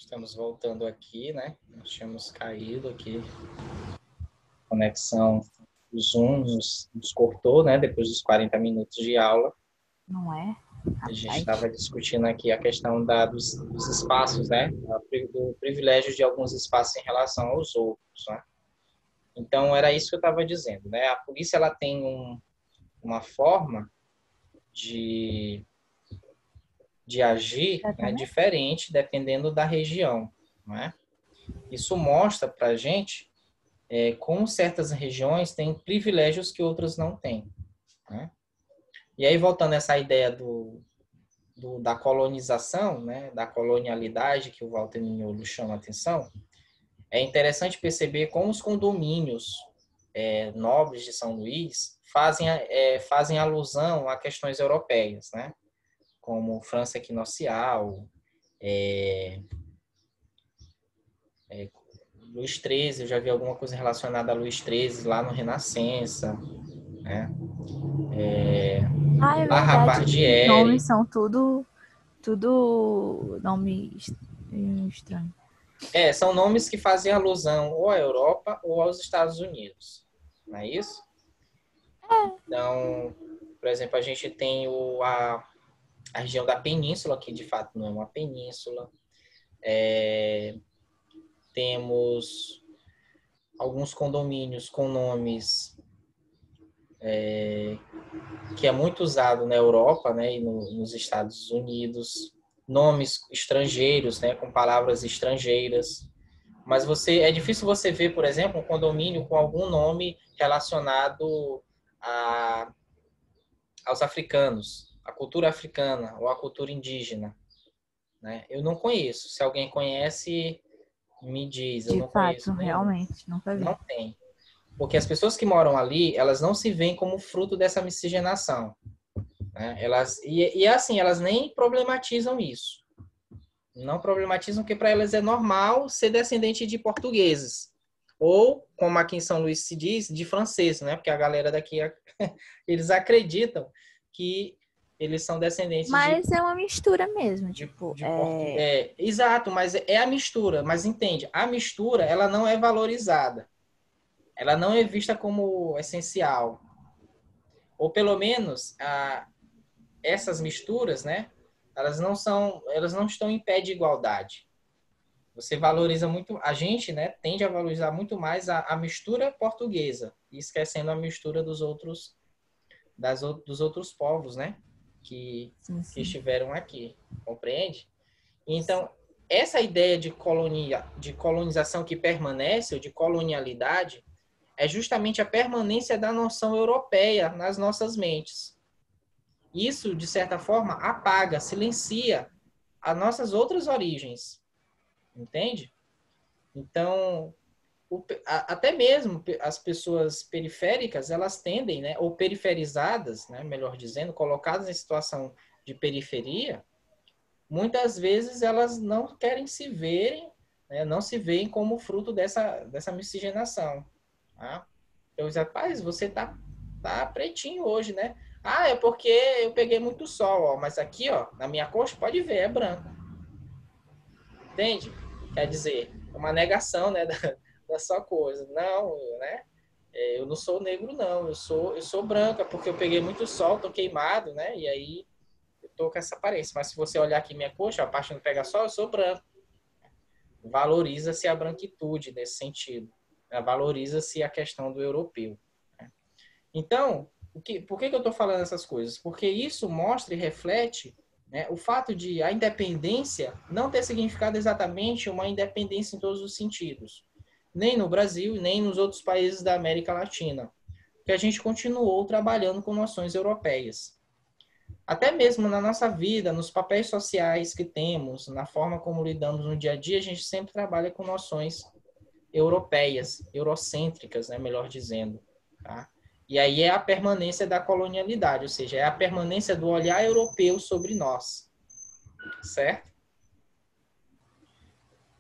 Estamos voltando aqui, né? Nós tínhamos caído aqui. A conexão do Zoom nos cortou, né? Depois dos 40 minutos de aula. Não é? A gente Rapaz. estava discutindo aqui a questão dos espaços, né? Do privilégio de alguns espaços em relação aos outros, né? Então, era isso que eu estava dizendo, né? A polícia, ela tem uma forma de agir, né, Exatamente. diferente dependendo da região, né? Isso mostra para a gente como certas regiões têm privilégios que outras não têm, né? E aí, voltando a essa ideia da colonização, né, da colonialidade que o Walter Mignolo chama a atenção, é interessante perceber como os condomínios nobres de São Luís fazem alusão a questões europeias, né? Como França Equinocial, Luís XIII, eu já vi alguma coisa relacionada a Luís XIII lá no Renascença, né? Ah, é La verdade que os nomes Ravardiere. são tudo nome estranho. São nomes que fazem alusão ou à Europa ou aos Estados Unidos, não é isso? Então, por exemplo, a gente tem a região da península, que de fato não é uma península. Temos alguns condomínios com nomes que é muito usado na Europa, né, e nos Estados Unidos, nomes estrangeiros, né, com palavras estrangeiras. Mas é difícil você ver, por exemplo, um condomínio com algum nome relacionado a, aos africanos, à cultura africana ou à cultura indígena, né? Eu não conheço. Se alguém conhece, me diz. Eu De não fato, conheço nenhum. realmente, nunca vi. Não tem. Porque as pessoas que moram ali, elas não se veem como fruto dessa miscigenação, né? Assim, elas nem problematizam isso. Não problematizam porque para elas é normal ser descendente de portugueses. Ou, como aqui em São Luís se diz, de francês, né? Porque a galera daqui, eles acreditam que eles são descendentes Mas é uma mistura mesmo, tipo, de português. Exato, mas é a mistura. Mas entende, a mistura, ela não é valorizada. Ela não é vista como essencial. Ou pelo menos, essas misturas, né? Elas não estão em pé de igualdade. Você valoriza muito, a gente, né, tende a valorizar muito mais a mistura portuguesa, e esquecendo a mistura dos outros povos, né, sim, que sim. estiveram aqui, compreende? Então, essa ideia de colonização que permanece, ou de colonialidade, é justamente a permanência da noção europeia nas nossas mentes. Isso, de certa forma, apaga, silencia as nossas outras origens, entende? Então, até mesmo as pessoas periféricas, elas tendem, né, ou periferizadas, né, melhor dizendo, colocadas em situação de periferia, muitas vezes elas não querem se verem, né, não se veem como fruto dessa miscigenação. Tá? Eu digo, rapaz, você tá pretinho hoje, né? Ah, é porque eu peguei muito sol, ó, mas aqui, ó, na minha coxa, pode ver, é branco. Entende? Quer dizer, uma negação, né, da sua coisa. Não, né? Eu não sou negro, não. Eu sou branca, porque eu peguei muito sol, tô queimado, né? E aí eu tô com essa aparência. Mas se você olhar aqui minha coxa, a parte não pega sol, eu sou branco. Valoriza-se a branquitude nesse sentido. Valoriza-se a questão do europeu. Né? Então, por que eu estou falando essas coisas? Porque isso mostra e reflete, né, o fato de a independência não ter significado exatamente uma independência em todos os sentidos. Nem no Brasil, nem nos outros países da América Latina. Que a gente continuou trabalhando com noções europeias. Até mesmo na nossa vida, nos papéis sociais que temos, na forma como lidamos no dia a dia, a gente sempre trabalha com noções europeias, eurocêntricas, né, melhor dizendo. Tá? E aí é a permanência da colonialidade, ou seja, é a permanência do olhar europeu sobre nós, certo?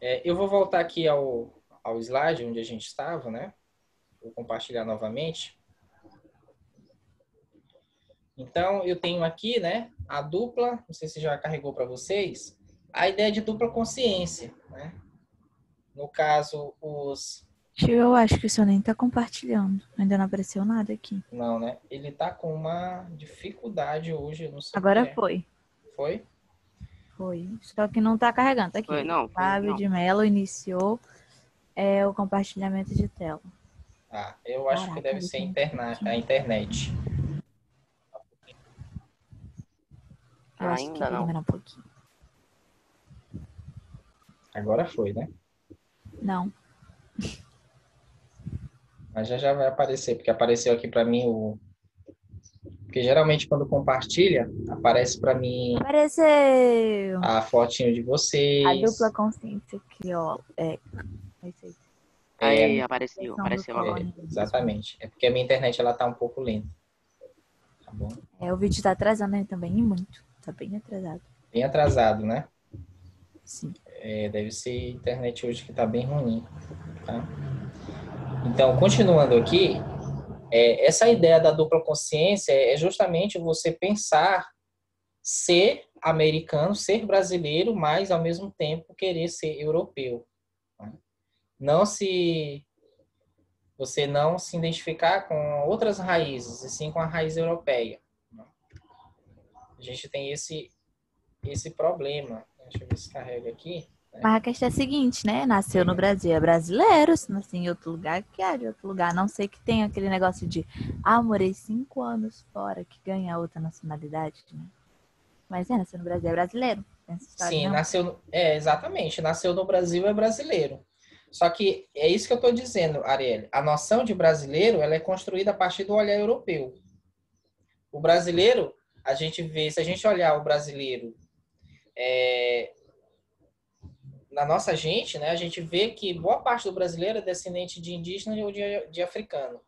Eu vou voltar aqui ao slide onde a gente estava, né? Vou compartilhar novamente. Então, eu tenho aqui, né, a dupla, não sei se já carregou para vocês, a ideia de dupla consciência. né? No caso, os... Tio, eu acho que o senhor nem tá compartilhando. Ainda não apareceu nada aqui. Não, né? Ele tá com uma dificuldade hoje, eu não sei o que Agora é. foi. Foi? Foi. Só que não tá carregando. Tá Foi, aqui. não, foi, Fábio não. de Mello iniciou o compartilhamento de tela. Ah, eu acho que Caraca, deve ele ser tem a internet. Eu acho que Ainda vai não. demorar um pouquinho. Agora foi, né? Não. Mas já vai aparecer, porque apareceu aqui para mim o... Porque geralmente quando compartilha, aparece para mim Apareceu! a fotinho de A dupla vocês. consciência aqui, ó. É isso aí. Aí, apareceu Versão do agora. colonialismo. Exatamente. É porque a minha internet ela tá um pouco lenta. Tá bom? O vídeo tá atrasando aí também, e muito. Tá bem atrasado. Bem atrasado, né? Sim. Deve ser a internet hoje que tá bem ruim. Tá? Então, continuando aqui, essa ideia da dupla consciência é justamente você pensar ser americano, ser brasileiro, mas ao mesmo tempo querer ser europeu. Tá? Você não se identificar com outras raízes, e sim com a raiz europeia. A gente tem esse problema. Deixa eu ver se carrega aqui. Mas a questão é a seguinte, né? Nasceu no Brasil, é brasileiro. Se nasceu em outro lugar, que é de outro lugar. A não sei que tem aquele negócio de, morei 5 anos fora, que ganha outra nacionalidade, né? Mas nasceu no Brasil, é brasileiro. Tem essa história, Sim, não? exatamente. Nasceu no Brasil, é brasileiro. Só que é isso que eu estou dizendo, Arielle. A noção de brasileiro ela é construída a partir do olhar europeu. O brasileiro, a gente vê, se a gente olhar o brasileiro na nossa gente, né, a gente vê que boa parte do brasileiro é descendente de indígena ou de africano.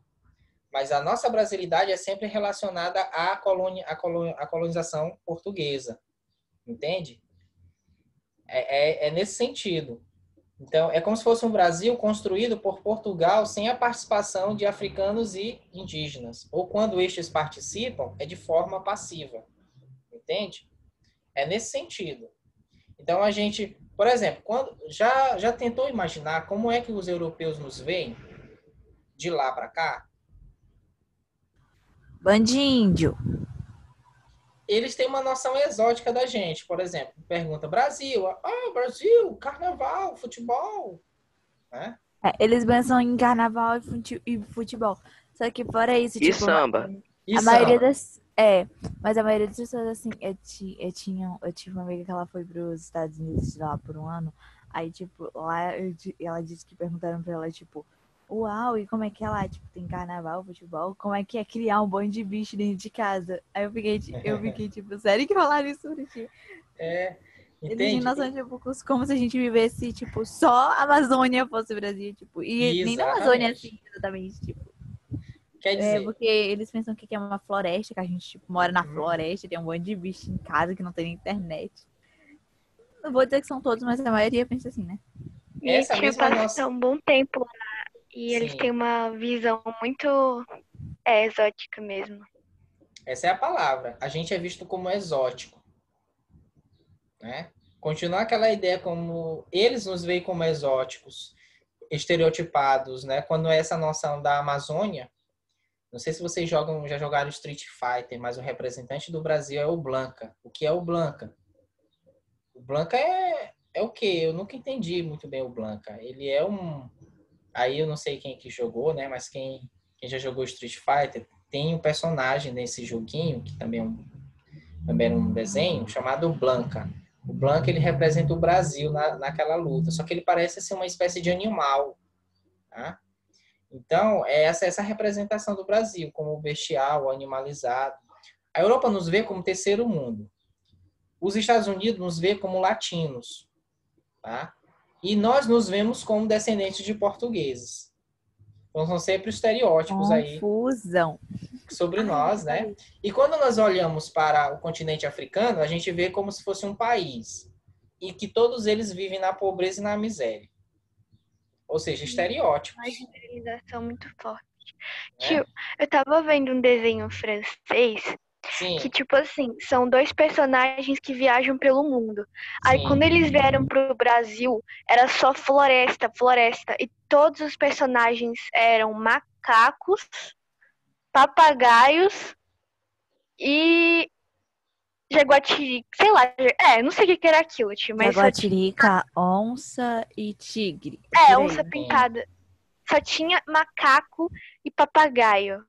Mas a nossa brasilidade é sempre relacionada à colonização portuguesa. Entende? É nesse sentido. Então, é como se fosse um Brasil construído por Portugal sem a participação de africanos e indígenas. Ou quando estes participam, é de forma passiva. Entende? É nesse sentido. Então, a gente, por exemplo, quando já tentou imaginar como é que os europeus nos veem de lá para cá? Bandíndio. Eles têm uma noção exótica da gente. Por exemplo, pergunta Brasil, Brasil, carnaval, futebol, né? Eles pensam em carnaval e futebol. Só que fora isso, E tipo, samba. E maioria samba. das. Mas a maioria das pessoas, assim, eu tive uma amiga que ela foi para os Estados Unidos lá por um ano. Aí, tipo, lá ela disse que perguntaram pra ela, tipo, uau, e como é que é lá? Tipo, tem carnaval, futebol? Como é que é criar um bando de bicho dentro de casa? Aí eu fiquei tipo, sério que falaram isso pra ti? Eles têm Entende? noção, tipo, como se a gente vivesse, tipo, só a Amazônia fosse o Brasil, tipo, e nem na Amazônia, Exatamente. assim, exatamente, tipo. Quer dizer, Porque eles pensam que é uma floresta, que a gente, tipo, mora na Uhum. floresta, tem um monte de bicho em casa que não tem internet. Não vou dizer que são todos, mas a maioria pensa assim, né? E essa tinha mesma passado nossa... um bom tempo lá. E eles Sim, têm uma visão muito exótica mesmo. essa é a palavra. A gente é visto como exótico, né? Continuar aquela ideia como eles nos veem como exóticos, estereotipados, né? Quando é essa noção da Amazônia, não sei se vocês já jogaram Street Fighter, mas o representante do Brasil é o Blanka. O que é o Blanka? O Blanka é o quê? Eu nunca entendi muito bem o Blanka. Ele é um... Aí eu não sei quem que jogou, né? Mas quem já jogou Street Fighter, tem um personagem nesse joguinho, que também era um desenho, chamado Blanka. O Blanka, ele representa o Brasil naquela luta. Só que ele parece ser uma espécie de animal, tá? Então, é essa representação do Brasil, como o bestial, o animalizado. A Europa nos vê como terceiro mundo. Os Estados Unidos nos vê como latinos, tá? E nós nos vemos como descendentes de portugueses. Então, são sempre estereótipos aí Confusão. sobre nós, né? E quando nós olhamos para o continente africano, a gente vê como se fosse um país e que todos eles vivem na pobreza e na miséria. Ou seja, estereótipos. Uma generalização muito forte. Né? Tio, eu tava vendo um desenho francês Sim, Que, tipo assim, são dois personagens que viajam pelo mundo. Aí, quando sim. eles vieram pro Brasil, era só floresta, floresta. E todos os personagens eram macacos, papagaios e jaguatirica. Sei lá, não sei o que que era aquilo, tio, mas só tinha. Jaguatirica, onça e tigre. Por aí, Onça né? Sim, pintada. Só tinha macaco e papagaio.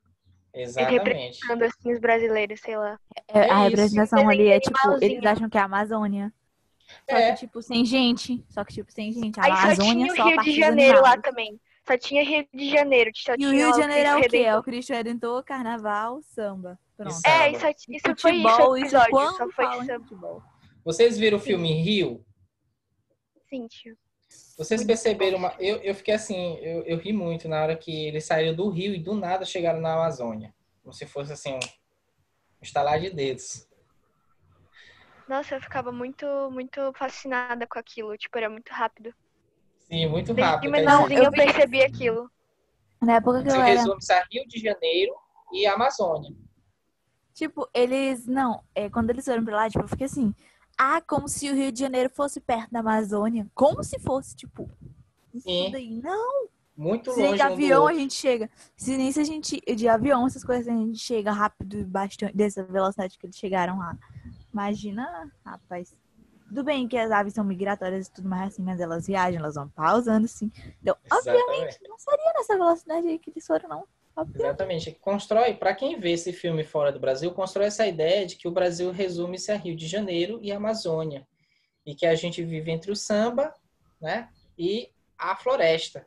exatamente. Representando, assim, os brasileiros, sei lá. É A isso. representação Desenho ali de é tipo, eles animalzinho. acham que é a Amazônia. Só que, É, tipo, sem gente. Só que, tipo, sem gente. A Aí só Amazônia tinha o só a Rio de parte dos Janeiro lá animais. também. Só tinha Rio de Janeiro, só E o tinha Rio de lá o Janeiro é Cristo o quê? É o Redentor. Cristo Redentor, Carnaval, samba. e Pronto. samba. E Isso foi isso o futebol, isso episódio, só quando foi falam em samba. futebol. Vocês viram o Sim, filme Rio? sim, tio. Vocês Muito bom. perceberam eu fiquei assim, eu ri muito na hora que eles saíram do Rio e do nada chegaram na Amazônia. Como se fosse assim, um estalar de dedos. Nossa, eu ficava muito fascinada com aquilo. Tipo, era muito rápido. Sim, muito Desde rápido. Quer Não, dizer, menorzinho eu eu vi. percebi aquilo. Na época o que eu Brasil era. resume-se a Rio de Janeiro e Amazônia. Tipo, eles. Não, quando eles foram pra lá, tipo, eu fiquei assim. Ah, como se o Rio de Janeiro fosse perto da Amazônia. Como se fosse, tipo, isso Sim, daí. Não. muito Se nem de longe um do avião a outro. gente chega. Se nem se a gente. De avião, essas coisas, a gente chega rápido e bastante dessa velocidade que eles chegaram lá. Imagina, rapaz. Tudo bem que as aves são migratórias e tudo mais assim, mas elas viajam, elas vão pausando assim. Então, obviamente, Exatamente. não seria nessa velocidade aí que eles foram, não. Obviamente. Exatamente. Constrói, para quem vê esse filme fora do Brasil, constrói essa ideia de que o Brasil resume-se a Rio de Janeiro e Amazônia. E que a gente vive entre o samba, né, e a floresta.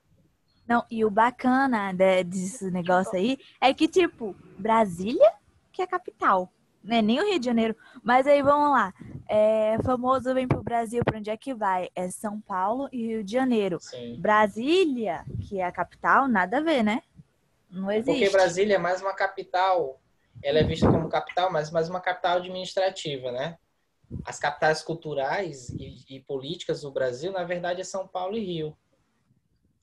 Não, e o bacana desse negócio aí é que, tipo, Brasília, que é a capital, né? Nem o Rio de Janeiro. Mas aí vamos lá. Famoso vem pro Brasil, pra onde é que vai? É São Paulo e Rio de Janeiro. Sim. Brasília, que é a capital, nada a ver, né? Não É porque existe. Brasília é mais uma capital, ela é vista como capital, mas mais uma capital administrativa, né? As capitais culturais e políticas do Brasil, na verdade, é São Paulo e Rio.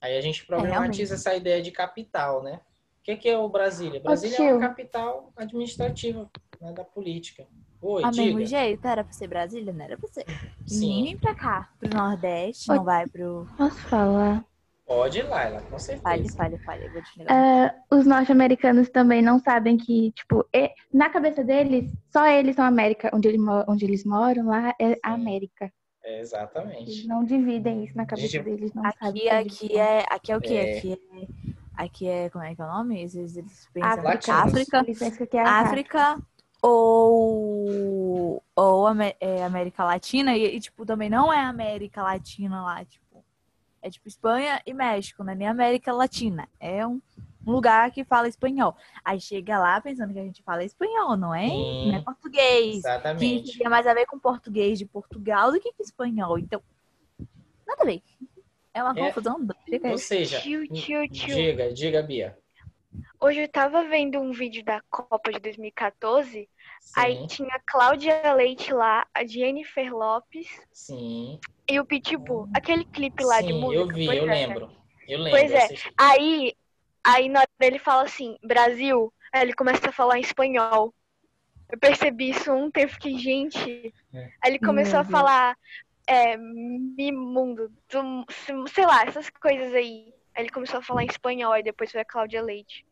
Aí a gente problematiza Realmente. essa ideia de capital, né? O que é o Brasília? Ô Brasília é uma tio, capital administrativa, né, da política. Oi, Ao mesmo diga. jeito, era pra ser Brasília, não era pra ser. Ninguém Sim, vem pra cá, pro Nordeste, Ô, não vai pro. posso falar? pode ir, Laila, com Fale, certeza. fale, fale. Eu vou te ligar. Os norte-americanos também não sabem que, tipo, na cabeça deles, só eles são a América. Onde eles moram lá é a Sim, América. Eles exatamente. não dividem isso na A cabeça gente, deles, não sabem Aqui, que é aqui divisão. é. Aqui é o quê? é, Aqui é. Como é que é o nome? Eles pensam África. latinos. África. Eles pensam que é a África. África ou América Latina. E, tipo, também não é América Latina lá. Tipo, é tipo Espanha e México, não é nem América Latina. É um lugar que fala espanhol. Aí chega lá pensando que a gente fala espanhol, não é Sim, português. Que exatamente. tem mais a ver com português de Portugal do que com espanhol. Então, nada a ver. É uma É, confusão doida. ou seja, Tio. diga, Bia. Hoje eu tava vendo um vídeo da Copa de 2014. Aí Sim, tinha a Cláudia Leite lá, a Jennifer Lopes sim, e o Pitbull. Aquele clipe lá de sim, eu música. vi, eu lembro. Eu Pois lembro, eu é. assisti. Aí na hora ele fala assim, Brasil. Aí ele começa a falar em espanhol. Eu percebi isso ontem, eu fiquei, gente. É. Aí ele começou Meu a Deus. falar Mimundo, sei lá, essas coisas aí. Aí ele começou a falar em espanhol, aí depois foi a Cláudia Leite.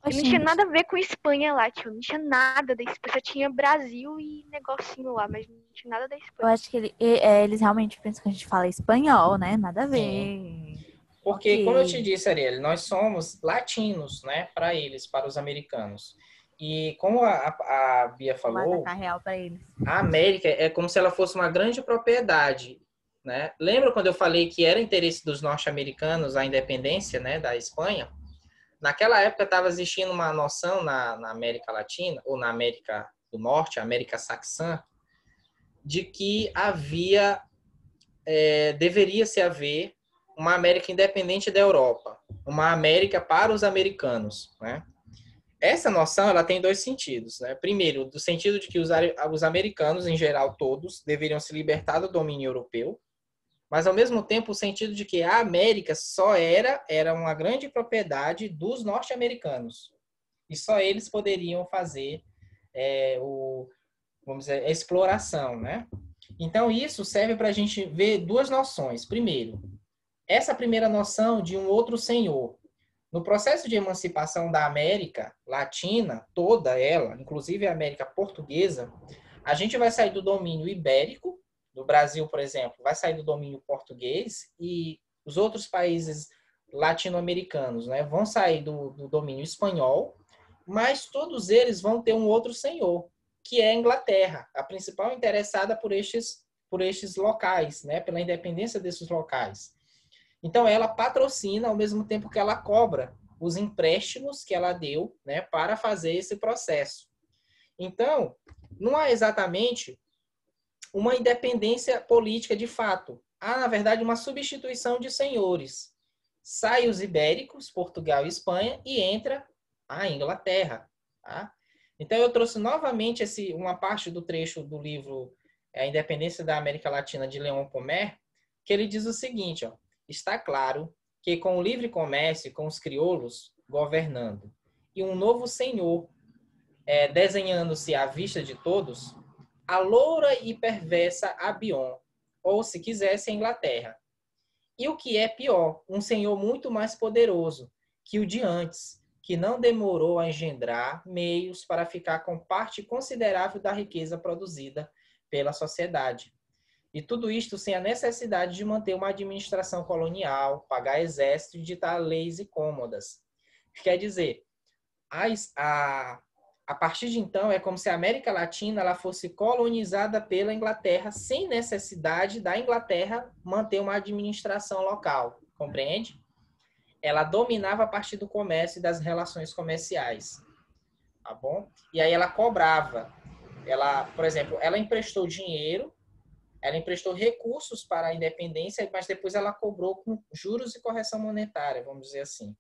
E não tinha Oxente. nada a ver com Espanha lá, tio. Não tinha nada da Espanha. Só tinha Brasil e negocinho lá, mas não tinha nada da Eu Espanha. acho que eles realmente pensam que a gente fala espanhol, né? Nada a Sim. ver. Porque, como eu te Ok. disse, Ariel, nós somos latinos, né, para eles, para os americanos. E como a Bia Vou falou, atacar real pra eles. a América é como se ela fosse uma grande propriedade, né? Lembra quando eu falei que era interesse dos norte-americanos a independência, né, da Espanha? Naquela época estava existindo uma noção na América Latina, ou na América do Norte, América Saxã, de que deveria se haver uma América independente da Europa, uma América para os americanos, né? Essa noção ela tem dois sentidos, né? Primeiro, do sentido de que os americanos, em geral todos, deveriam se libertar do domínio europeu, mas ao mesmo tempo o sentido de que a América só era uma grande propriedade dos norte-americanos e só eles poderiam fazer vamos dizer, a exploração, né? Então, isso serve para a gente ver duas noções. Primeiro, essa primeira noção de um outro senhor. No processo de emancipação da América Latina, toda ela, inclusive a América Portuguesa, a gente vai sair do domínio ibérico, do Brasil, por exemplo, vai sair do domínio português, e os outros países latino-americanos, né, vão sair do domínio espanhol, mas todos eles vão ter um outro senhor, que é a Inglaterra, a principal interessada por estes locais, né, pela independência desses locais. Então, ela patrocina ao mesmo tempo que ela cobra os empréstimos que ela deu, né, para fazer esse processo. Então, não há exatamente uma independência política de fato. Há, na verdade, uma substituição de senhores. Sai os ibéricos, Portugal e Espanha, e entra a Inglaterra. Tá? Então, eu trouxe novamente uma parte do trecho do livro A Independência da América Latina, de Leon Pommer, que ele diz o seguinte, ó, está claro que com o livre comércio e com os crioulos governando, e um novo senhor desenhando-se à vista de todos, a loura e perversa Abion, ou, se quisesse, a Inglaterra. E o que é pior, um senhor muito mais poderoso que o de antes, que não demorou a engendrar meios para ficar com parte considerável da riqueza produzida pela sociedade. E tudo isto sem a necessidade de manter uma administração colonial, pagar exército e ditar leis incômodas. Quer dizer, a partir de então, é como se a América Latina ela fosse colonizada pela Inglaterra sem necessidade da Inglaterra manter uma administração local, compreende? Ela dominava a partir do comércio e das relações comerciais, tá bom? E aí ela cobrava. Por exemplo, ela emprestou dinheiro, ela emprestou recursos para a independência, mas depois ela cobrou com juros e correção monetária, vamos dizer assim.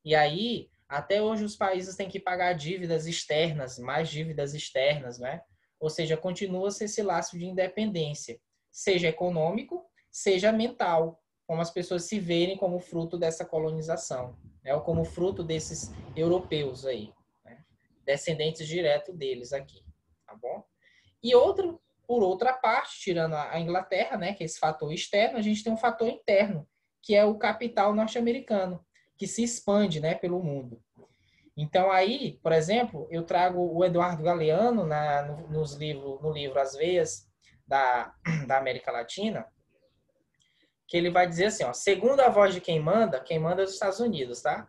E aí, até hoje, os países têm que pagar dívidas externas, mais dívidas externas, né? Ou seja, continua-se esse laço de independência, seja econômico, seja mental, como as pessoas se verem como fruto dessa colonização, né? Ou como fruto desses europeus aí, né? Descendentes direto deles aqui, tá bom? E por outra parte, tirando a Inglaterra, né, que é esse fator externo, a gente tem um fator interno, que é o capital norte-americano, que se expande, né, pelo mundo. Então, aí, por exemplo, eu trago o Eduardo Galeano no livro As Veias da América Latina, que ele vai dizer assim, ó, segundo a voz de quem manda é os Estados Unidos, tá?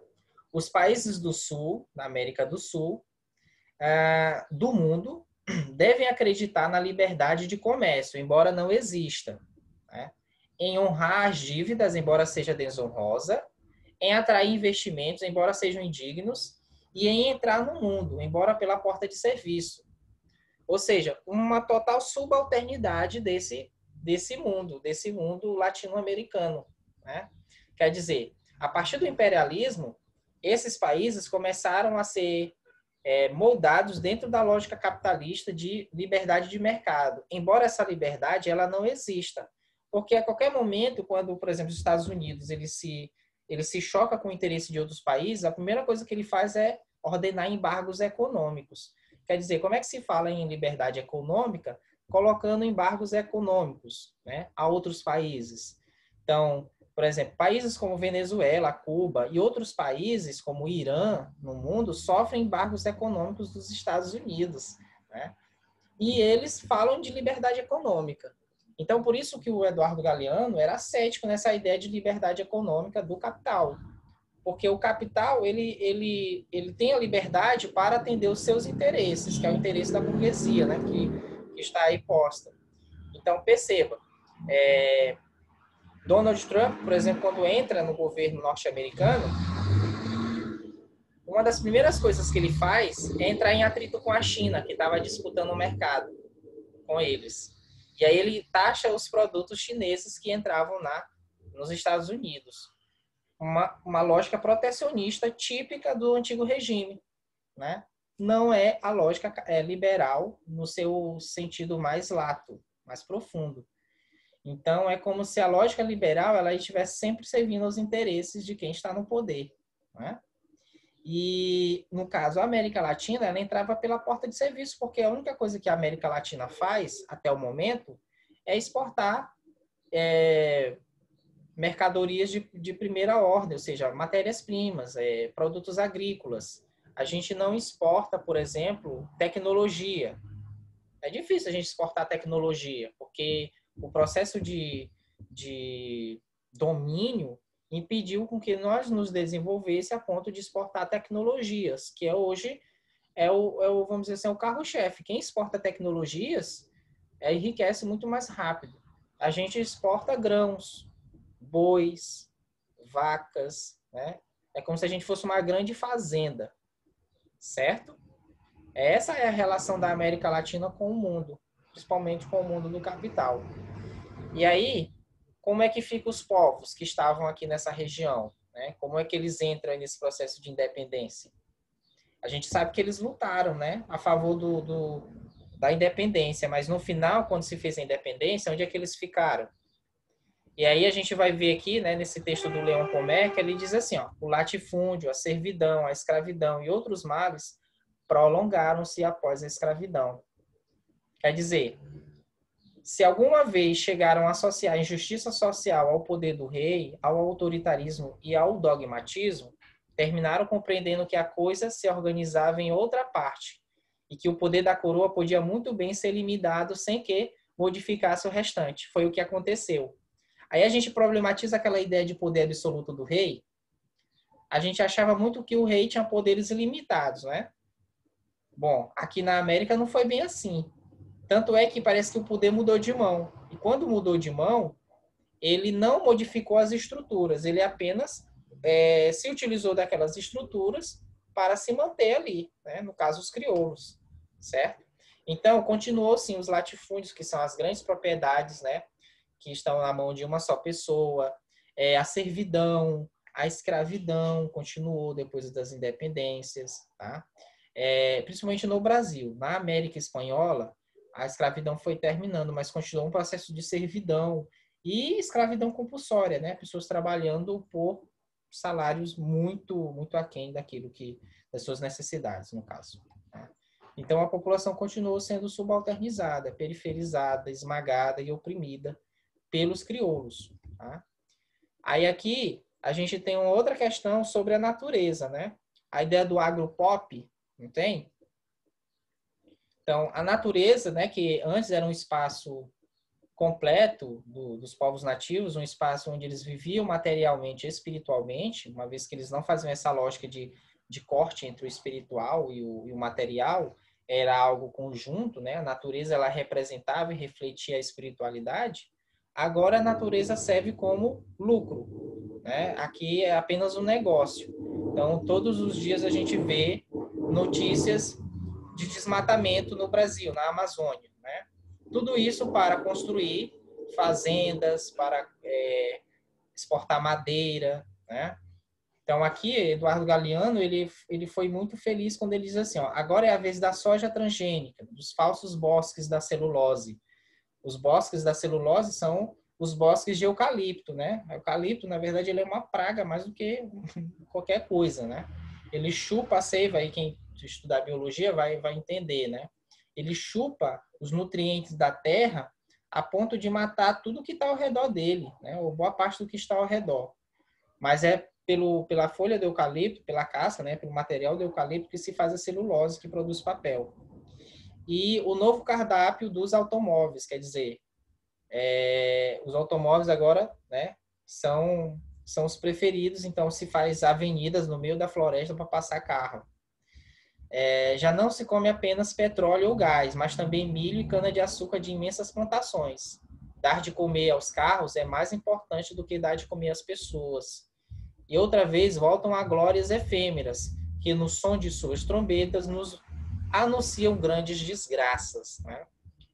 Os países do Sul, da América do Sul, do mundo, devem acreditar na liberdade de comércio, embora não exista, né? Em honrar as dívidas, embora seja desonrosa, em atrair investimentos, embora sejam indignos, e em entrar no mundo, embora pela porta de serviço. Ou seja, uma total subalternidade desse mundo latino-americano, né? Quer dizer, a partir do imperialismo, esses países começaram a ser moldados dentro da lógica capitalista de liberdade de mercado, embora essa liberdade ela não exista, porque a qualquer momento, quando, por exemplo, os Estados Unidos ele se choca com o interesse de outros países, a primeira coisa que ele faz é ordenar embargos econômicos. Quer dizer, como é que se fala em liberdade econômica? Colocando embargos econômicos, né, a outros países. Então, por exemplo, países como Venezuela, Cuba e outros países como o Irã no mundo sofrem embargos econômicos dos Estados Unidos, né? E eles falam de liberdade econômica. Então, por isso que o Eduardo Galeano era cético nessa ideia de liberdade econômica do capital. Porque o capital, ele tem a liberdade para atender os seus interesses, que é o interesse da burguesia, né? Que está aí posta. Então, perceba, Donald Trump, por exemplo, quando entra no governo norte-americano, uma das primeiras coisas que ele faz é entrar em atrito com a China, que estava disputando o mercado com eles. E aí ele taxa os produtos chineses que entravam nos Estados Unidos. Uma lógica protecionista típica do antigo regime, né? Não é a lógica liberal no seu sentido mais lato, mais profundo. Então, é como se a lógica liberal ela estivesse sempre servindo aos interesses de quem está no poder, né? E, no caso, a América Latina, ela entrava pela porta de serviço, porque a única coisa que a América Latina faz, até o momento, é exportar mercadorias de primeira ordem, ou seja, matérias-primas, produtos agrícolas. A gente não exporta, por exemplo, tecnologia. É difícil a gente exportar tecnologia, porque o processo de domínio impediu com que nós nos desenvolvesse a ponto de exportar tecnologias, que hoje vamos dizer assim, o carro-chefe. Quem exporta tecnologias enriquece muito mais rápido. A gente exporta grãos, bois, vacas, né? É como se a gente fosse uma grande fazenda, certo? Essa é a relação da América Latina com o mundo, principalmente com o mundo do capital. E aí, como é que ficam os povos que estavam aqui nessa região? Né? Como é que eles entram nesse processo de independência? A gente sabe que eles lutaram, né, a favor da independência, mas no final, quando se fez a independência, onde é que eles ficaram? E aí a gente vai ver aqui, né, nesse texto do Leon Pomé, que ele diz assim, ó, o latifúndio, a servidão, a escravidão e outros males prolongaram-se após a escravidão. Quer dizer, se alguma vez chegaram a associar a injustiça social ao poder do rei, ao autoritarismo e ao dogmatismo, terminaram compreendendo que a coisa se organizava em outra parte e que o poder da coroa podia muito bem ser limitado sem que modificasse o restante. Foi o que aconteceu. Aí a gente problematiza aquela ideia de poder absoluto do rei. A gente achava muito que o rei tinha poderes ilimitados, né? Bom, aqui na América não foi bem assim. Tanto é que parece que o poder mudou de mão. E quando mudou de mão, ele não modificou as estruturas, ele apenas se utilizou daquelas estruturas para se manter ali, né? No caso, os crioulos, certo? Então, continuou sim os latifúndios, que são as grandes propriedades, né? Que estão na mão de uma só pessoa, a servidão, a escravidão continuou depois das independências, tá? Principalmente no Brasil. Na América Espanhola, a escravidão foi terminando, mas continuou um processo de servidão e escravidão compulsória, né? Pessoas trabalhando por salários muito aquém daquilo das suas necessidades, no caso. Tá? Então, a população continuou sendo subalternizada, periferizada, esmagada e oprimida pelos crioulos. Tá? Aí aqui a gente tem uma outra questão sobre a natureza, né? A ideia do agropop, não tem? Então, a natureza, né, que antes era um espaço completo dos povos nativos, um espaço onde eles viviam materialmente e espiritualmente, uma vez que eles não faziam essa lógica de corte entre o espiritual e o material, era algo conjunto, né? A natureza ela representava e refletia a espiritualidade. Agora a natureza serve como lucro, né? Aqui é apenas um negócio. Então, todos os dias a gente vê notícias de desmatamento no Brasil, na Amazônia, né? Tudo isso para construir fazendas, para exportar madeira, né? Então, aqui, Eduardo Galeano, ele foi muito feliz quando ele diz assim, ó, agora é a vez da soja transgênica, dos falsos bosques da celulose. Os bosques da celulose são os bosques de eucalipto, né? O eucalipto, na verdade, ele é uma praga mais do que qualquer coisa, né? Ele chupa a seiva, aí quem estudar biologia vai entender, né? Ele chupa os nutrientes da terra a ponto de matar tudo que está ao redor dele, né? Ou boa parte do que está ao redor. Mas é pela folha do eucalipto, pela casca, né? Pelo material do eucalipto que se faz a celulose que produz papel. E o novo cardápio dos automóveis, quer dizer, os automóveis agora, né, são os preferidos, então se faz avenidas no meio da floresta para passar carro. Já não se come apenas petróleo ou gás, mas também milho e cana-de-açúcar de imensas plantações. Dar de comer aos carros é mais importante do que dar de comer às pessoas. E outra vez voltam a glórias efêmeras, que no som de suas trombetas nos anunciam grandes desgraças. Né?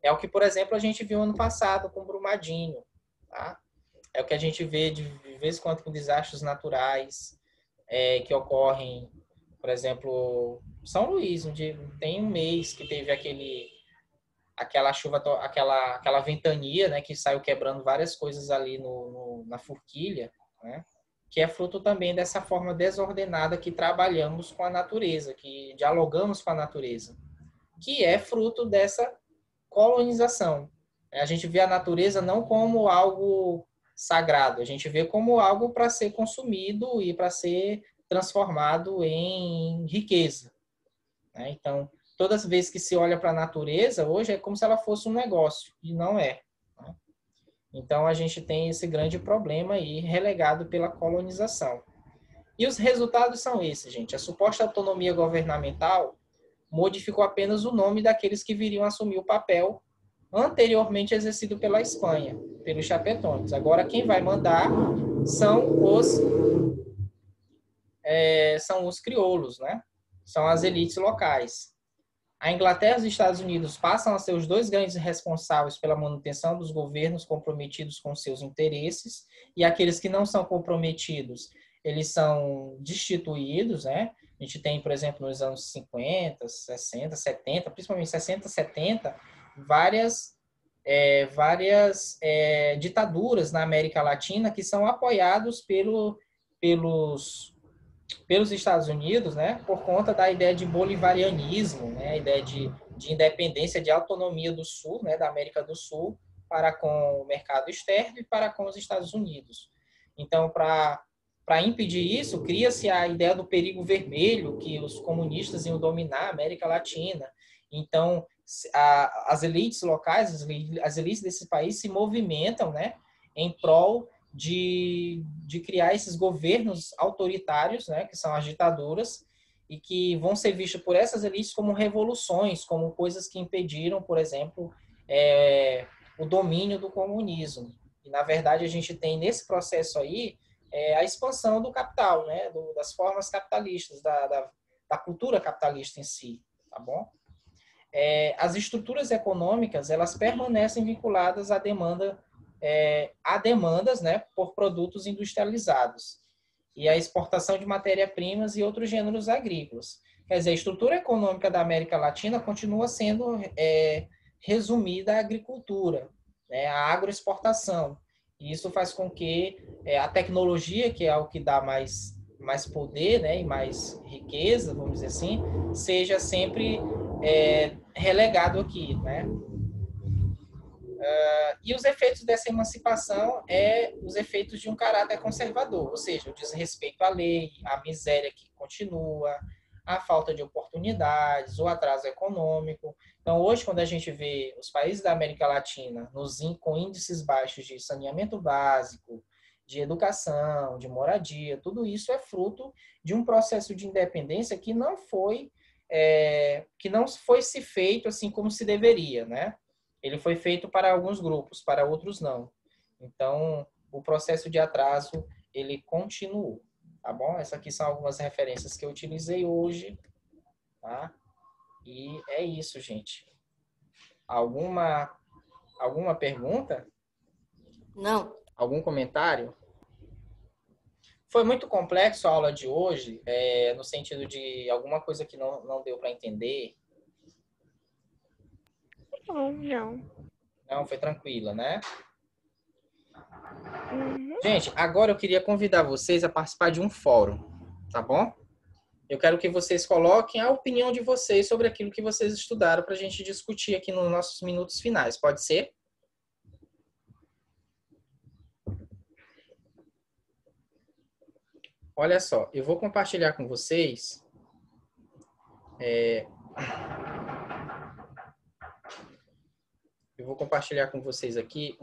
É o que, por exemplo, a gente viu ano passado com Brumadinho. Tá? É o que a gente vê de vez em quando com desastres naturais que ocorrem, por exemplo, São Luís, onde tem um mês que teve aquela chuva, aquela ventania, né, que saiu quebrando várias coisas ali na forquilha, né? que é fruto também dessa forma desordenada que trabalhamos com a natureza, que dialogamos com a natureza, que é fruto dessa colonização. A gente vê a natureza não como algo sagrado, a gente vê como algo para ser consumido e para ser transformado em riqueza. Então, todas as vezes que se olha para a natureza, hoje é como se ela fosse um negócio, e não é. Então, a gente tem esse grande problema aí, relegado pela colonização. E os resultados são esses, gente. A suposta autonomia governamental modificou apenas o nome daqueles que viriam assumir o papel anteriormente exercido pela Espanha, pelos chapetones. Agora, quem vai mandar são os crioulos, né? São as elites locais. A Inglaterra e os Estados Unidos passam a ser os dois grandes responsáveis pela manutenção dos governos comprometidos com seus interesses, e aqueles que não são comprometidos, eles são destituídos, né? A gente tem, por exemplo, nos anos 50, 60, 70, principalmente 60, 70, várias ditaduras na América Latina que são apoiados pelos Estados Unidos, né, por conta da ideia de bolivarianismo, né, a ideia de independência, de autonomia do Sul, né, da América do Sul, para com o mercado externo e para com os Estados Unidos. Então, para impedir isso, cria-se a ideia do perigo vermelho, que os comunistas iam dominar a América Latina. Então, as elites locais, as elites desses países se movimentam, né, em prol de criar esses governos autoritários, né, que são as ditaduras, e que vão ser vistos por essas elites como revoluções, como coisas que impediram, por exemplo, o domínio do comunismo. E, na verdade, a gente tem nesse processo aí a expansão do capital, né, das formas capitalistas, da cultura capitalista em si, tá bom? As estruturas econômicas, elas permanecem vinculadas à demandas, né, por produtos industrializados e a exportação de matéria-primas e outros gêneros agrícolas. Quer dizer, a estrutura econômica da América Latina continua sendo resumida à agricultura, né, à agroexportação. E isso faz com que a tecnologia, que é o que dá mais poder, né, e mais riqueza, vamos dizer assim, seja sempre relegado aqui, né? E os efeitos dessa emancipação os efeitos de um caráter conservador, ou seja, o desrespeito à lei, a miséria que continua, a falta de oportunidades, o atraso econômico. Então, hoje, quando a gente vê os países da América Latina com índices baixos de saneamento básico, de educação, de moradia, tudo isso é fruto de um processo de independência que não foi se feito assim como se deveria, né? Ele foi feito para alguns grupos, para outros não. Então, o processo de atraso, ele continuou, tá bom? Essas aqui são algumas referências que eu utilizei hoje, tá? E é isso, gente. Alguma pergunta? Não. Algum comentário? Foi muito complexo a aula de hoje, no sentido de alguma coisa que não deu para entender? Não. Não, foi tranquila, né? Uhum. Gente, agora eu queria convidar vocês a participar de um fórum, tá bom? Eu quero que vocês coloquem a opinião de vocês sobre aquilo que vocês estudaram para a gente discutir aqui nos nossos minutos finais. Pode ser? Olha só, eu vou compartilhar com vocês aqui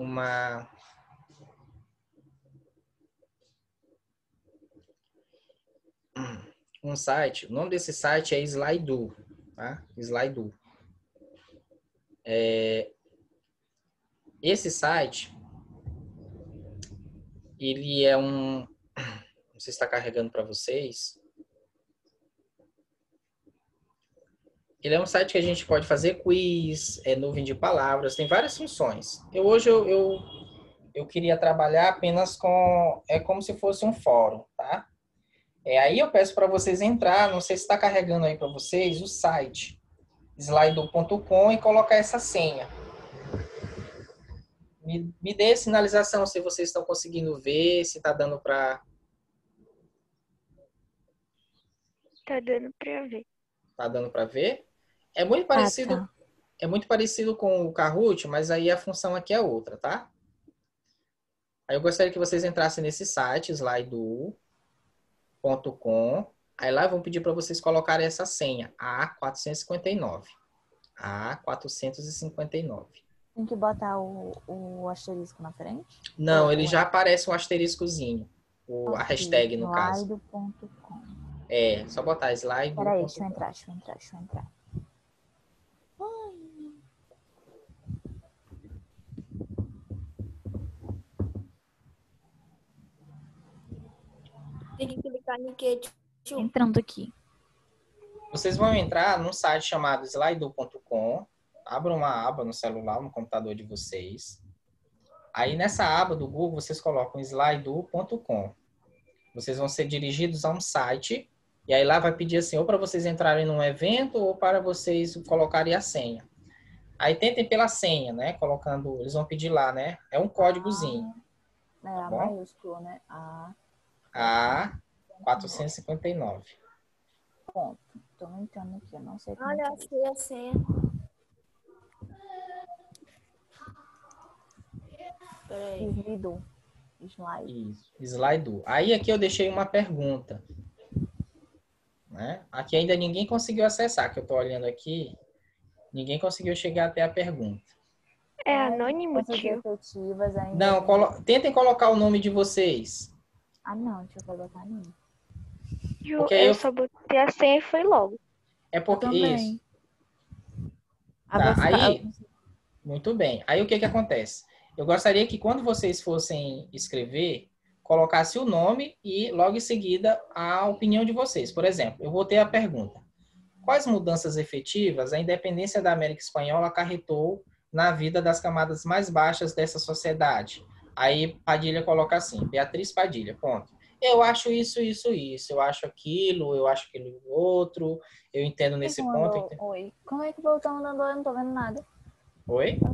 um site. O nome desse site é Slido, tá? Slido. Esse site, ele é não sei se está carregando para vocês. Ele é um site que a gente pode fazer quiz, nuvem de palavras, tem várias funções. Hoje eu queria trabalhar apenas como se fosse um fórum, tá? Aí eu peço para vocês entrar, não sei se está carregando aí para vocês, o site slido.com e colocar essa senha. Me dê sinalização se vocês estão conseguindo ver, se está dando para Tá dando pra ver. Tá dando para ver? É muito parecido, tá. é muito parecido com o Kahoot, mas aí a função aqui é outra, tá? Aí eu gostaria que vocês entrassem nesse site, slido.com. Aí lá vão pedir para vocês colocarem essa senha, A459. A459. Tem que botar o asterisco na frente? Não, ele Ou já aparece um asteriscozinho. A aqui, hashtag, no caso. slide.com. É, só botar Peraí, slide.com. deixa eu entrar. Tem que clicar no que? Entrando aqui. Vocês vão entrar num site chamado slido.com. Abram uma aba no celular, no computador de vocês. Aí nessa aba do Google, vocês colocam slido.com. Vocês vão ser dirigidos a um site. E aí lá vai pedir assim, ou para vocês entrarem num evento, ou para vocês colocarem a senha. Aí tentem pela senha, né? Colocando, eles vão pedir lá, né? É um códigozinho. É a bom? maiúsculo, né? A459. Ponto. Tô entrando aqui, eu não sei como Olha, é. achei a senha. Peraí. Slido. Slide. Isso, Slido. Aí aqui eu deixei uma pergunta, né? Aqui ainda ninguém conseguiu acessar, que eu tô olhando aqui, ninguém conseguiu chegar até a pergunta. É anônimo, Essas tio? efetivas ainda. Não, tentem colocar o nome de vocês. Ah, não, deixa eu botar não. Tio, Porque aí eu só botei a senha e foi logo. É porque isso. Ah, Tá, você aí, muito bem. Aí o que que acontece? Eu gostaria que quando vocês fossem escrever, colocasse o nome e logo em seguida a opinião de vocês. Por exemplo, eu vou ter a pergunta: quais mudanças efetivas a independência da América Espanhola acarretou na vida das camadas mais baixas dessa sociedade? Aí Padilha coloca assim, Beatriz Padilha, ponto. Eu acho isso, isso, isso. Eu acho aquilo outro. Eu entendo nesse ponto. Oi. Como é que o botão mandando? Eu não tô vendo nada. Oi? Pra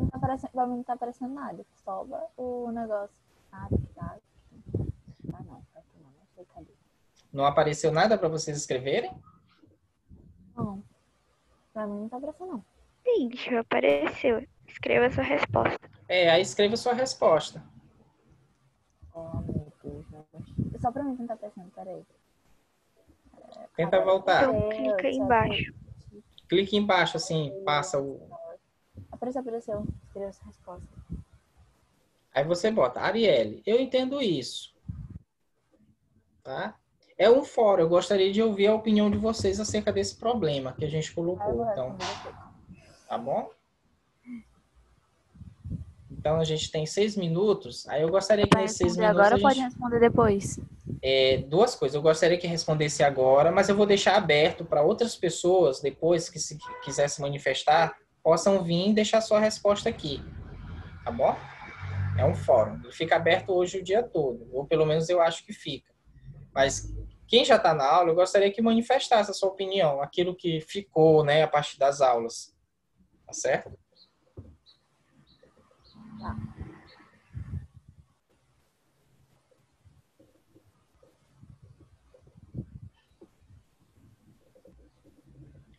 mim não tá aparecendo nada. Só o negócio. Ah, tá. Ah, não. Aqui não sei cadê. Não apareceu nada para vocês escreverem? Não. Pra mim não tá aparecendo, não. Sim, tio, apareceu. Escreva sua resposta. Aí escreva sua resposta. Oh, meu Deus. Só pra mim que não tá aparecendo, peraí. Tenta voltar. Então clica aí embaixo. Clique embaixo, assim, passa o... Apareceu. Escreva essa resposta. Aí você bota, Arielle, eu entendo isso. Tá? É um fórum, eu gostaria de ouvir a opinião de vocês acerca desse problema que a gente colocou. Então, tá bom? Então, a gente tem 6 minutos. Aí eu gostaria que nesses 6 minutos agora a ou pode gente... responder depois? Duas coisas. Eu gostaria que respondesse agora, mas eu vou deixar aberto para outras pessoas, depois que se quiser se manifestar, possam vir e deixar sua resposta aqui. Tá bom? É um fórum. Ele fica aberto hoje o dia todo. Ou pelo menos eu acho que fica. Mas quem já está na aula, eu gostaria que manifestasse a sua opinião, aquilo que ficou, né, a partir das aulas. Tá certo? Tá.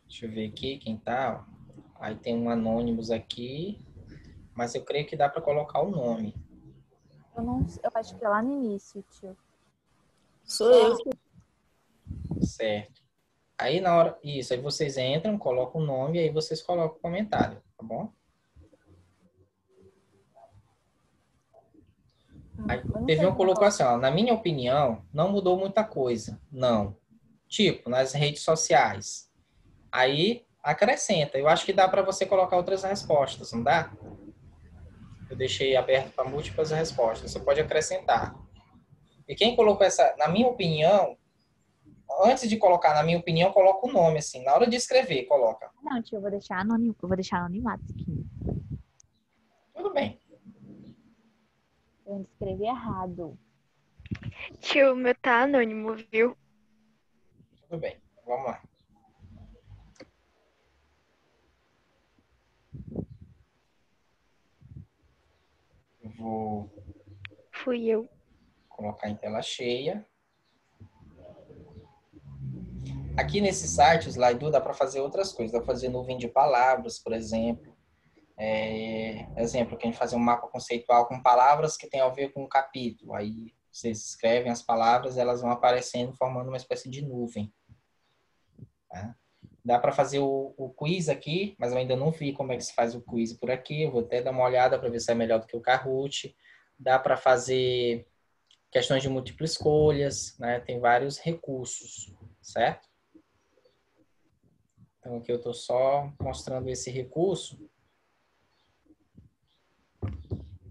Deixa eu ver aqui quem tá. Aí tem um Anonymous aqui. Mas eu creio que dá para colocar o nome. Eu acho que é lá no início, tio. Sou eu. Certo. Aí na hora... Isso, aí vocês entram, colocam o nome e aí vocês colocam o comentário, tá bom? Aí teve uma colocação, na minha opinião, não mudou muita coisa. Não. Tipo, nas redes sociais. Aí acrescenta. Eu acho que dá para você colocar outras respostas, não dá? Eu deixei aberto para múltiplas respostas. Você pode acrescentar. E quem colocou essa, na minha opinião, antes de colocar, na minha opinião, coloca o nome, assim. Na hora de escrever, coloca. Não, tio, eu vou deixar anônimo. Eu vou deixar anonimado aqui. Tudo bem. Eu escrevi errado. Tio, o meu tá anônimo, viu? Tudo bem. Vamos lá. Eu vou Fui eu. colocar em tela cheia. Aqui nesse site, o Slido, dá para fazer outras coisas. Dá para fazer nuvem de palavras, por exemplo. Exemplo, que a gente fazer um mapa conceitual com palavras que tem a ver com um capítulo. Aí vocês escrevem as palavras, elas vão aparecendo, formando uma espécie de nuvem. Tá? Dá para fazer o quiz aqui, mas eu ainda não vi como é que se faz o quiz por aqui. Eu vou até dar uma olhada para ver se é melhor do que o Kahoot. Dá para fazer questões de múltiplas escolhas, né? Tem vários recursos, certo? Então, aqui eu estou só mostrando esse recurso.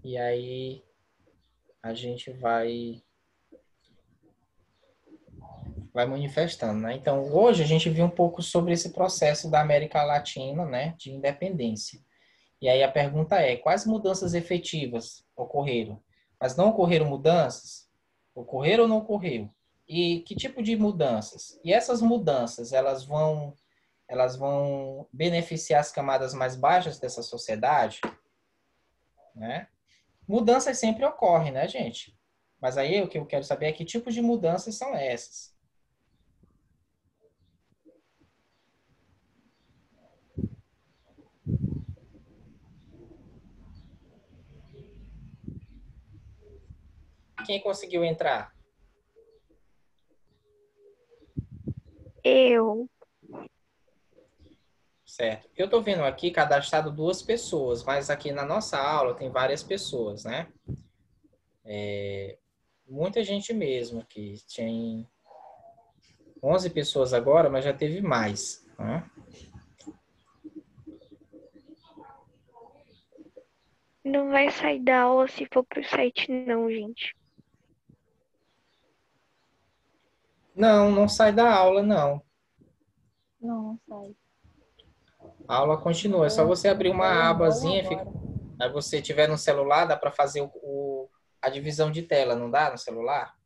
E aí, a gente vai manifestando, né? Então, hoje a gente viu um pouco sobre esse processo da América Latina, né? De independência. E aí a pergunta é, quais mudanças efetivas ocorreram? Mas não ocorreram mudanças? Ocorreram ou não ocorreu? E que tipo de mudanças? E essas mudanças, elas vão beneficiar as camadas mais baixas dessa sociedade, né? Mudanças sempre ocorrem, né, gente? Mas aí o que eu quero saber é que tipo de mudanças são essas. Quem conseguiu entrar? Eu. Certo. Eu estou vendo aqui cadastrado 2 pessoas, mas aqui na nossa aula tem várias pessoas, né? Muita gente mesmo aqui. Tem 11 pessoas agora, mas já teve mais, né? Não vai sair da aula se for pro site, não, gente. Não, não sai da aula, não. Não sai. A aula continua. É só você abrir uma abazinha, Agora. aí você tiver no celular, dá para fazer a divisão de tela, não dá no celular?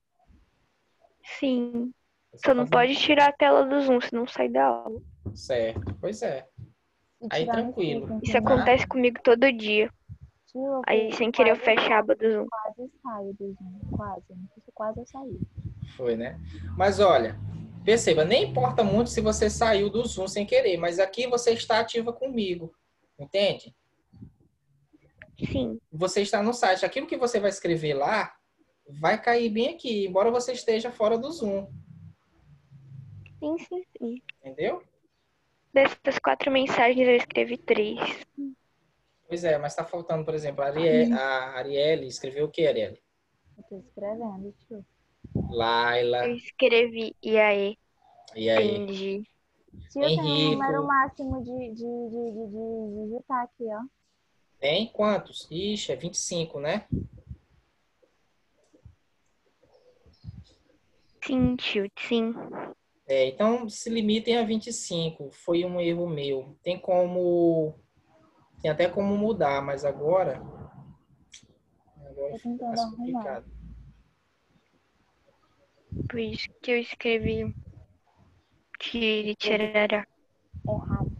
Sim. É só Só não fazer. pode tirar a tela do Zoom, senão sai da aula. Certo. Pois é. E Aí tirar no tranquilo. System Isso também. acontece comigo todo dia. Tio, Aí, sem querer, eu fecho a aba do Zoom. quase saio do Zoom. Quase. Não sei se quase eu saí. Foi, né? Mas olha, perceba, nem importa muito se você saiu do Zoom sem querer, mas aqui você está ativa comigo. Entende? Sim. Você está no site. Aquilo que você vai escrever lá vai cair bem aqui, embora você esteja fora do Zoom. Sim, sim, sim. Entendeu? Dessas 4 mensagens, eu escrevi 3. Pois é, mas está faltando, por exemplo, a Arielle escreveu o que, Arielle? Eu tô escrevendo, tio. Eu Laila, escrevi e aí, e aí? entendi. Tio, tem um número Henrico, máximo de digitar aqui, ó. tem quantos? Ixi, é 25, né? Sim, tio, sim. Então, se limitem a 25. Foi um erro meu. Tem até como mudar, mas agora Tô fica tentando mais arrumar. complicado. Por isso que eu escrevi tirará. Errado.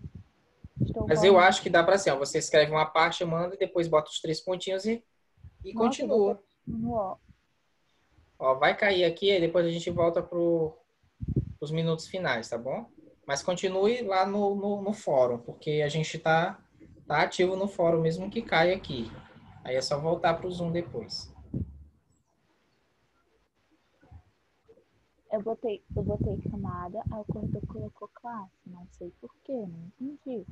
Estou Mas eu correndo. acho que dá para assim, ó, você escreve uma parte, manda e depois bota os 3 pontinhos e Nossa, continua. ó. Ó, vai cair aqui e depois a gente volta para os minutos finais, tá bom? Mas continue lá no fórum, porque a gente tá ativo no fórum mesmo que caia aqui. Aí é só voltar para o Zoom depois. Eu botei chamada, aí o corretor colocou classe. Não sei porquê, não entendi.